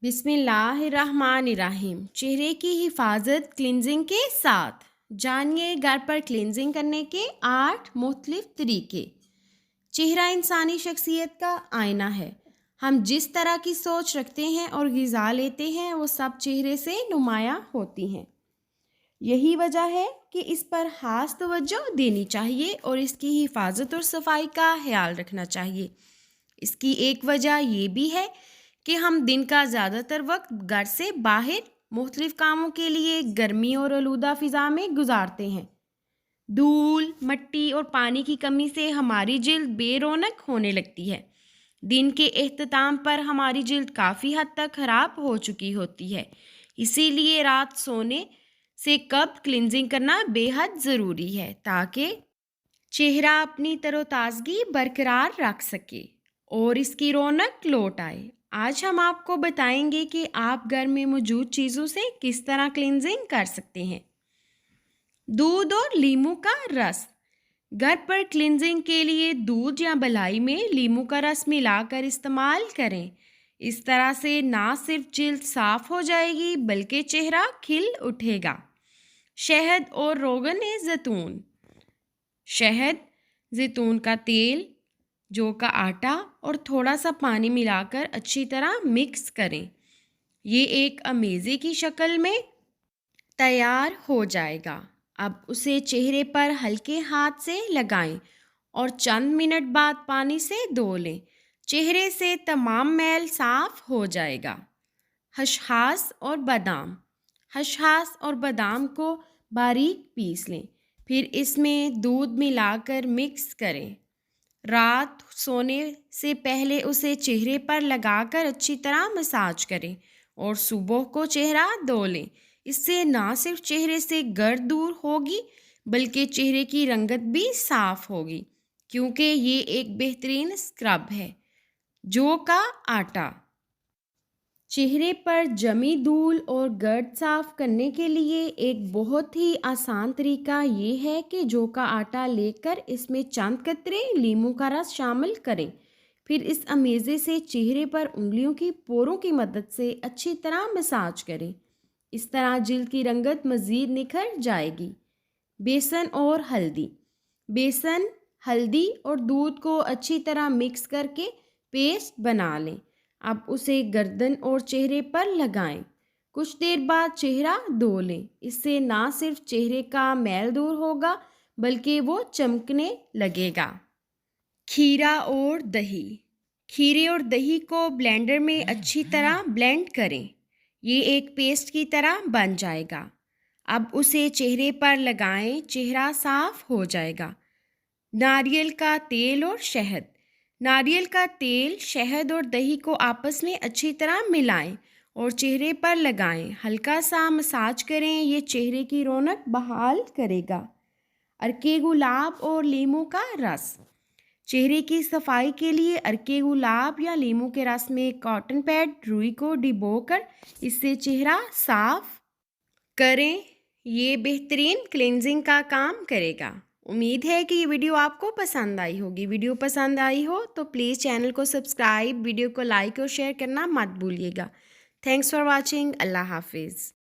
बिस्मिल्लाहिर्रहमानिर्रहीम। चेहरे की हिफाजत क्लिनजिंग के साथ जानिए घर पर क्लिनजिंग करने के 8 मुख्तलिफ तरीके। चेहरा इंसानी शख्सियत का आईना है। हम जिस तरह की सोच रखते हैं और ग़िज़ा लेते हैं वो सब चेहरे से नुमायाँ होती हैं। यही वजह है कि इस पर ख़ास तवज्जो देनी चाहिए और इसकी हिफाजत और सफाई का ख्याल रखना चाहिए। इसकी एक वजह ये भी है कि हम दिन का ज़्यादातर वक्त घर से बाहर मुख्तलिफ कामों के लिए गर्मी और आलूदा फ़िज़ा में गुजारते हैं। धूल, मिट्टी और पानी की कमी से हमारी जिल्द बेरौनक होने लगती है। दिन के इख्तिताम पर हमारी जिल्द काफ़ी हद तक ख़राब हो चुकी होती है। इसीलिए रात सोने से कब क्लिनजिंग करना बेहद ज़रूरी है ताकि चेहरा अपनी तरोताज़गी बरकरार रख सके और इसकी रौनक लौट आए। आज हम आपको बताएंगे कि आप घर में मौजूद चीज़ों से किस तरह क्लिनजिंग कर सकते हैं। दूध और लीमू का रस। घर पर क्लिनजिंग के लिए दूध या मलाई में लीमू का रस मिलाकर इस्तेमाल करें। इस तरह से ना सिर्फ जिल्द साफ़ हो जाएगी बल्कि चेहरा खिल उठेगा। शहद और रोगन ज़ैतून। शहद, ज़ैतून का तेल, जौ का आटा और थोड़ा सा पानी मिलाकर अच्छी तरह मिक्स करें। ये एक अमेज़े की शक्ल में तैयार हो जाएगा। अब उसे चेहरे पर हल्के हाथ से लगाएं और चंद मिनट बाद पानी से धो लें। चेहरे से तमाम मैल साफ़ हो जाएगा। खसखस और बादाम। खसखस और बादाम को बारीक पीस लें, फिर इसमें दूध मिलाकर मिक्स करें। रात सोने से पहले उसे चेहरे पर लगाकर अच्छी तरह मसाज करें और सुबह को चेहरा धो लें। इससे ना सिर्फ चेहरे से गर्द दूर होगी बल्कि चेहरे की रंगत भी साफ़ होगी क्योंकि ये एक बेहतरीन स्क्रब है। जौ का आटा। चेहरे पर जमी धूल और गर्द साफ़ करने के लिए एक बहुत ही आसान तरीका ये है कि जौ का आटा लेकर इसमें चंद कतरे लीमू का रस शामिल करें। फिर इस अमेज़े से चेहरे पर उंगलियों की पोरों की मदद से अच्छी तरह मसाज करें। इस तरह जिल्द की रंगत मज़ीद निखर जाएगी। बेसन और हल्दी। बेसन, हल्दी और दूध को अच्छी तरह मिक्स करके पेस्ट बना लें। अब उसे गर्दन और चेहरे पर लगाएं। कुछ देर बाद चेहरा धो लें। इससे ना सिर्फ चेहरे का मैल दूर होगा बल्कि वो चमकने लगेगा। खीरा और दही। खीरे और दही को ब्लेंडर में अच्छी तरह ब्लेंड करें। ये एक पेस्ट की तरह बन जाएगा। अब उसे चेहरे पर लगाएं, चेहरा साफ हो जाएगा। नारियल का तेल और शहद। नारियल का तेल, शहद और दही को आपस में अच्छी तरह मिलाएं और चेहरे पर लगाएं। हल्का सा मसाज करें, ये चेहरे की रौनक बहाल करेगा। अर्के गुलाब और लीमू का रस। चेहरे की सफाई के लिए अर्के गुलाब या लीमू के रस में कॉटन पैड रुई को डिबोकर इससे चेहरा साफ करें। ये बेहतरीन क्लिनजिंग का काम करेगा। उम्मीद है कि ये वीडियो आपको पसंद आई होगी। वीडियो पसंद आई हो तो प्लीज़ चैनल को सब्सक्राइब, वीडियो को लाइक और शेयर करना मत भूलिएगा। Thanks for watching. अल्लाह हाफिज़।